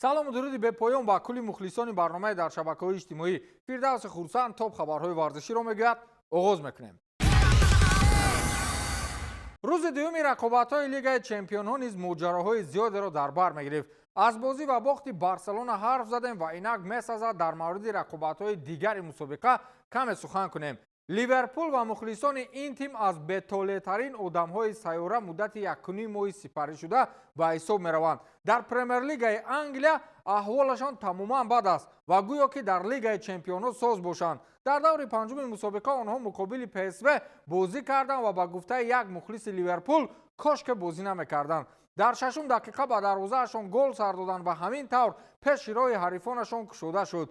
салому дуруди бепоён ба кулли мухлисони барномаи дар шабакаҳои иҷтимоӣ. Фирдавси хурсанд топ хабарҳои варзиширо мегӯяд. оғоз мекунем. рӯзи дуюми рақобатҳои Лигаи Чемпионҳо низ моҷароҳои зиёдеро дар бар мегирифт. аз бозӣ ва бохти Барселона ҳарф задем ва инак месазад дар мавриди рақобатҳои дигари мусобиқа каме сухан кунем. ливерпул ва мухлисони ин тим аз бетолетарин одамҳои сайёра муддати 1.5 моҳи сипарӣ шуда ба ҳисоб мераванд. дар премер-лигаи Англия аҳволашон тамоман бад аст ва гӯё ки дар Лигаи Чемпионҳо соз бошанд. дар даври панҷуми мусобиқа онҳо муқобили ПСВ бозӣ карданд ва ба гуфтаи як мухлиси Ливерпул кошке бозӣ намекарданд. дар шашум дақиқа ба дарвозаашон гол сар доданд ва ҳамин тавр пеши роҳи ҳарифонашон кушода шуд.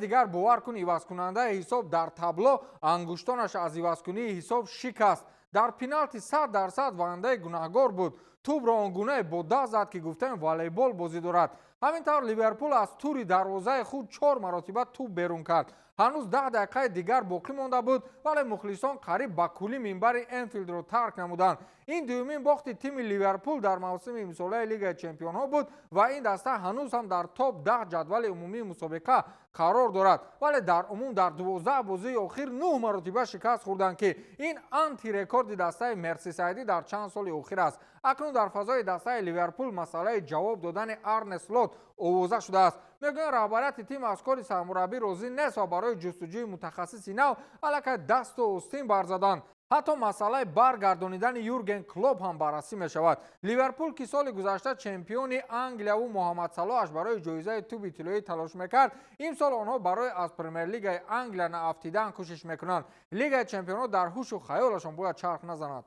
дигар бовар кун ивазкунандаи ҳисоб дар табло ангуштонаш аз ивазкунии ҳисоб шикаст. дар пеналти 100% ваъндаи гунаҳгор буд. тӯбро он гуна бо даст зад ки гуфтаем волейбол бозӣ дорад. ҳамин тавр Ливерпул аз тури дарвозаи худ 4 маротиба тӯб берун кард. ҳанӯз 10 дақиқаи дигар боқӣ монда буд, вале мухлисон қариб ба кулли минбари Энфилдро тарк намуданд. ин дуюмин бохти тими Ливерпул дар мавсими имсолаи Лигаи Чемпионҳо буд ва ин даста ҳанӯз ҳам дар топ 10 ҷадвали умумии мусобиқа қарор дорад. вале дар умум дар 12 бозии охир 9 маротиба шикаст хӯрданд ки ин антирекорди дастаи Мерсисайдӣ дар чанд соли охир аст. акнун дар фазои дастаи Ливерпул масъалаи ҷавоб додани Арне Слот овоза шудааст. мегӯянд раҳбарияти тим аз кори сармураббӣ розӣ нест ва барои ҷустуҷӯи мутахассиси нав аллакай дасту остин барзаданд. ҳатто масъалаи баргардонидани Юрген Клоп ҳам баррасӣ мешавад. ливерпул ки соли гузашта чемпиони Англияву Муҳаммад Салоҳаш барои ҷоизаи тӯби тиллоӣ талош мекард, имсол онҳо барои аз премер-лигаи Англия наафтидан кӯшиш мекунанд. Лигаи Чемпионҳо дар ҳушу хаёлашон бояд чарх назанад.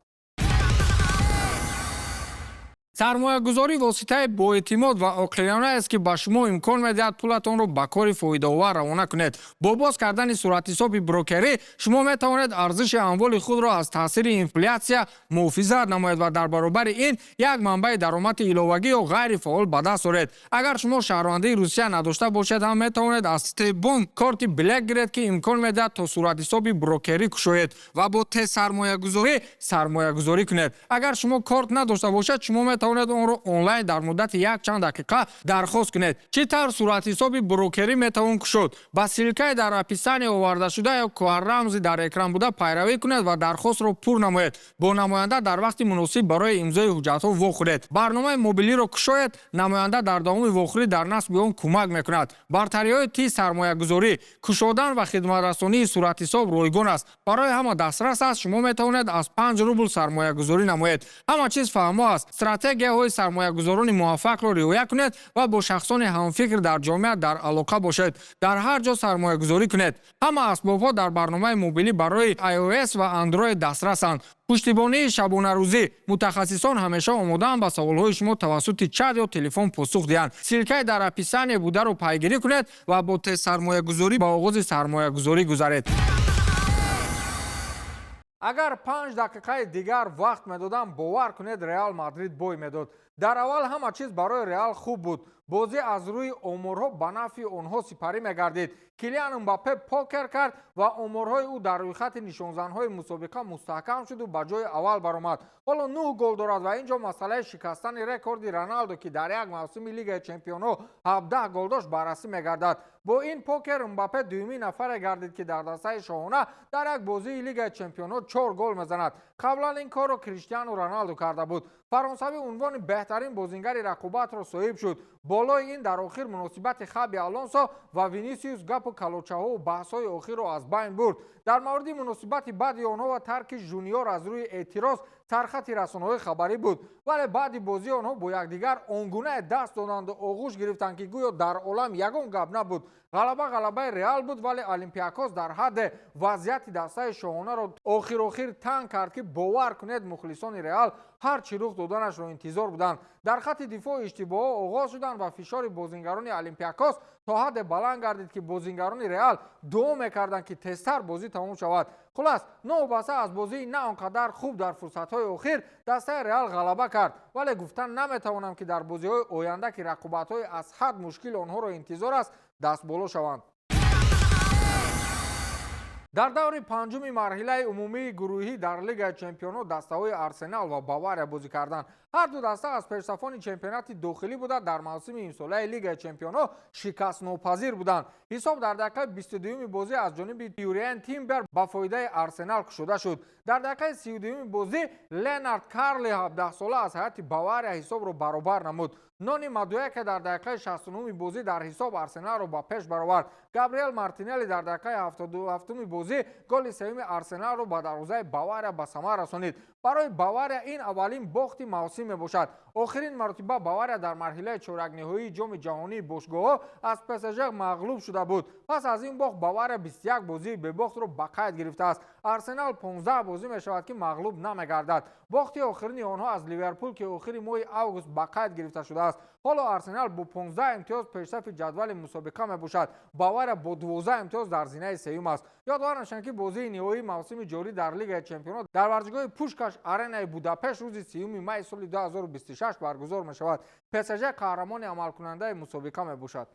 сармоягузорӣ воситаи боэътимод ва оқилонаест ки ба шумо имкон медиҳад пулатонро ба кори фоидаовар равона кунед. бо боз кардани суратҳисоби брокерӣ шумо метавонед арзиши амволи худро аз таъсири инфлятсия муҳофизат намоед ва дар баробари ин як манбаи даромади иловагӣ ё ғайрифаъол ба даст оред. агар шумо шаҳрвандии Русия надошта бошед ҳам метавонед аз Степбон корти блек гиред ки имкон медиҳад то суратҳисоби брокерӣ кушоед ва бо те сармоягузорӣ сармоягузорӣ кунед. агар шумо корт надошта бошед шумо метавонед онро онлайн дар муддати як чанд дақиқа дархост кунед. чӣ тавр суратҳисоби брокерӣ метавон кушод? ба силкаи дар описание овардашуда ё QR рамзи дар экран буда пайравӣ кунед ва дархостро пур намоед. бо намоянда дар вақти муносиб барои имзои ҳуҷҷатҳо вохӯред. барномаи мобилиро кушоед. намоянда дар давоми вохӯрӣ дар насби он кӯмак мекунад. бартариҳои ти сармоягузорӣ, кушодан ва хидматрасонии суратҳисоб ройгон аст. барои ҳама дастрас аст. шумо метавонед аз 5 рубл сармоягузорӣ намоед. ҳама чиз фаҳмо аст. стратегияҳои сармоягузорони муваффақро риоя кунед ва бо шахсони ҳамфикр дар ҷомеа дар алоқа бошед. дар ҳар ҷо сармоягузорӣ кунед. ҳама асбобҳо дар барномаи мобилӣ барои iOS ва Android дастрасанд. пуштибонии шабонарӯзӣ. мутахассисон ҳамеша омодаанд ба саволҳои шумо тавассути чат ё телефон посух диҳанд. силкаи дар описание бударо пайгирӣ кунед ва бо те сармоягузорӣ ба оғози сармоягузорӣ гузаред. агар 5 дақиқаи дигар вақт медодам, бовар кунед Реал Мадрид бой медод. дар аввал ҳама чиз барои Реал хуб буд. бозӣ аз рӯи оморҳо ба нафъи онҳо сипарӣ мегардид. Килиан Мбаппе покер кард ва оморҳои ӯ дар рӯйхати нишонзанҳои мусобиқа мустаҳкам шуду ба ҷои аввал баромад. ҳоло 9 гол дорад ва ин ҷо масъалаи шикастани рекорди Роналдо ки дар як мавсими Лигаи Чемпионҳо 17 гол дошт баррасӣ мегардад. бо ин покер Мбаппе дуюмин нафаре гардид ки дар дастаи шоҳона дар як бозии Лигаи Чемпионҳо 4 гол мезанад. қаблан ин корро Криштиану Роналдо карда буд. фаронсавӣ унвони беҳтарин бозингари рақобатро соҳиб шуд. болои ин дар охир муносибати Хаби Алонсо ва Винисиус гапу калочаҳо баҳсҳои охирро аз байн бурд. дар мавриди муносибати баъди онҳо ва тарки жуниор аз рӯи эътироз сархати расонаҳои хабарӣ буд. вале баъди бозии онҳо бо якдигар он гуна даст доданду оғӯш гирифтанд ки гӯё дар олам ягон гап набуд. ғалабаи Реал буд, вале Олимпиакос дар ҳадде вазъияти дастаи шоҳонаро охир танг кард ки бовар кунед мухлисони Реал ҳар чӣ рух доданашро интизор буданд. дар хати дифоъ иштибоҳҳо оғоз шуданд ва фишори бозингарони Олимпиакос то ҳадде баланд гардид ки бозингарони Реал дуо мекарданд ки тезтар бозӣ тамом шавад. хулас, новобаста аз бозии на он қадар хуб дар фурсатҳои охир дастаи Реал ғалаба кард, вале гуфтан наметавонам ки дар бозиҳои оянда ки рақобатҳои аз ҳад мушкил онҳоро интизор аст даст боло шаванд. дар даври панҷуми марҳилаи умумии гурӯҳӣ дар Лигаи Чемпионот дастаҳои Арсенал ва Бавария бозӣ карданд. ҳар ду даста аз пешсафони чемпионати дохилӣ буда дар мавсими имсолаи Лигаи Чемпионот шикастнопазир буданд. ҳисоб дар дақиқаи 22-юми бозӣ аз ҷониби Юриен Тимбер ба фоидаи Арсенал кушода шуд. дар дақиқаи 32-юми бозӣ Ленард Карли 17-сола аз ҳайати Бавария ҳисобро баробар намуд. Нони Мадуяке дар дақиқаи 69-юми бозӣ дар ҳисоб Арсеналро ба пеш баровард. Габриэл Мартинелли дар дақиқаи 77-юми бозӣ голи сеюми Арсеналро ба дарвозаи Бавария ба самар расонид. барои Бавария ин аввалин бохти мавсим мебошад. охирин маротиба Бавария дар марҳилаи чоракниҳоии ҷоми ҷаҳонии бошгоҳҳо аз ПСЖ мағлуб шуда буд. пас аз ин бох Бавария 21 бозии бебохтро ба қайд гирифтааст. Арсенал 15 бозӣ мешавад ки мағлуб намегардад. бохти охирини онҳо аз Ливерпул ки охири моҳи август ба қайд гирифта шудааст. ҳоло Арсенал бо 15 имтиёз пешсафи ҷадвали мусобиқа мебошад. Бавария бо 12 имтиёз дар зинаи сеюм аст. ёдовар нашанд ки бозии ниҳоии мавсими ҷорӣ дар Лигаи Чемпионот дар варзишгоҳи Пушкаш аренаи Будапешт рӯзи 3 май соли 2026 баргузор мешавад. ПСЖ қаҳрамони амалкунандаи мусобиқа мебошад.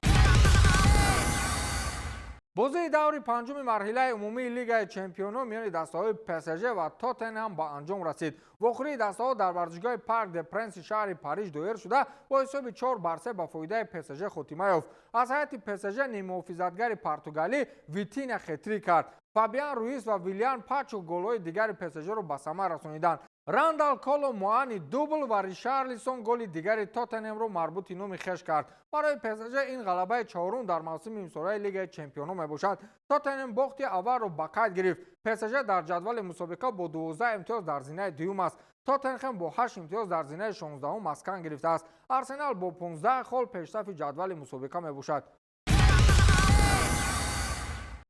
бозии даври панҷуми марҳилаи умумии Лигаи Чемпионот миёни дастаҳои ПСЖ ва Тоттенҳам ба анҷом расид. вохӯрии дастаҳо дар варзишгоҳи Парк де Пренси шаҳри Париж доир шуда бо ҳисоби 4-3 ба фоидаи ПСЖ хотима ёфт. аз ҳайати ПСЖ ниммуҳофизатгари португалӣ Витиня хетрик кард. Фабиан Руис ва Вилиан Пачо голҳои дигари ПСЖро ба самар расониданд. Рандал Коло Моани дубл ва Ришарлисон голи дигари Тоттенҳемро марбути номи хеш кард. барои ПСЖ ин ғалабаи чорум дар мавсими имсолаи Лигаи Чемпионот мебошад. Тоттенҳем бохти аввалро ба қайд гирифт. ПСЖ дар ҷадвали мусобиқа бо 12 имтиёз дар зинаи дуюм аст. Тоттенҳем бо 8 имтиёз дар зинаи 16 маскан гирифтааст. Арсенал бо 15 хол пешсафи ҷадвали мусобиқа мебошад.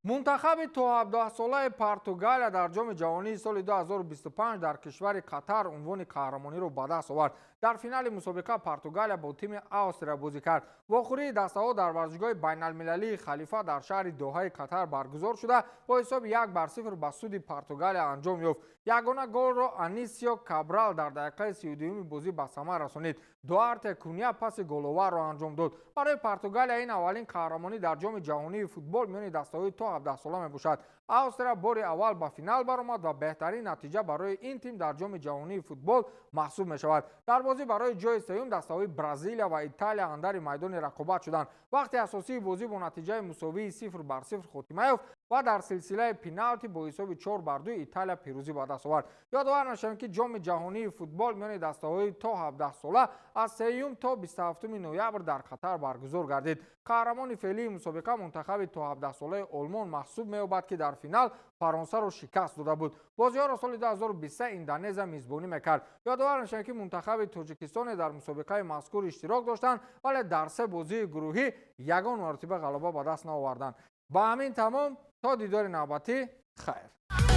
мунтахаби то 17-солаи Португалия дар ҷоми ҷаҳонии соли 2025 дар кишвари Қатар унвони қаҳрамониро ба даст овард. дар финали мусобиқа Португалия бо тими Австрия бозӣ кард. вохӯрии дастаҳо дар варзишгоҳи байналмилалии Халифа дар шаҳри Доҳаи Қатар баргузор шуда бо ҳисоби 1-0 ба суди Португалия анҷом ёфт. ягона голро Анисио Кабрал дар дақиқаи 32-юми бозӣ ба самар расонид. Дуарте Кунья паси головарро анҷом дод. барои Португалия ин аввалин қаҳрамонӣ дар ҷоми ҷаҳонии футбол миёни дастаҳои то 17-сола мебошад. Австрия бори аввал ба финал баромад ва беҳтарин натиҷа барои ин тим дар ҷоми ҷаҳонии футбол маҳсуб мешавад. дар бозӣ барои ҷои сеюм дастаҳои Бразилия ва Италия андари майдони рақобат шуданд. вақти асосии бозӣ бо натиҷаи мусовии 0-0 хотима ёфт ва дар силсилаи пеналти бо ҳисоби 4-2 Италия пирӯзӣ ба даст овард. ёдовар нашавем ки ҷоми ҷаҳонии футбол миёни дастаҳои то 17-сола аз 3 то 27 ноябр дар Қатар баргузор гардид. қаҳрамони феълии мусобиқа мунтахаби то 17-солаи Олмон маҳсуб меёбад ки дар финал Фаронсаро шикаст дода буд. бозиҳоро соли 2023 Индонезия мизбонӣ мекард. ёдовар нашавем ки мунтахаби Тоҷикистоне дар мусобиқаи мазкур иштирок доштанд, вале дар се бозии гурӯҳӣ ягон маротиба ғалаба ба даст наоварданд. ба ҳамин тамом то дидори навбатӣ хайр.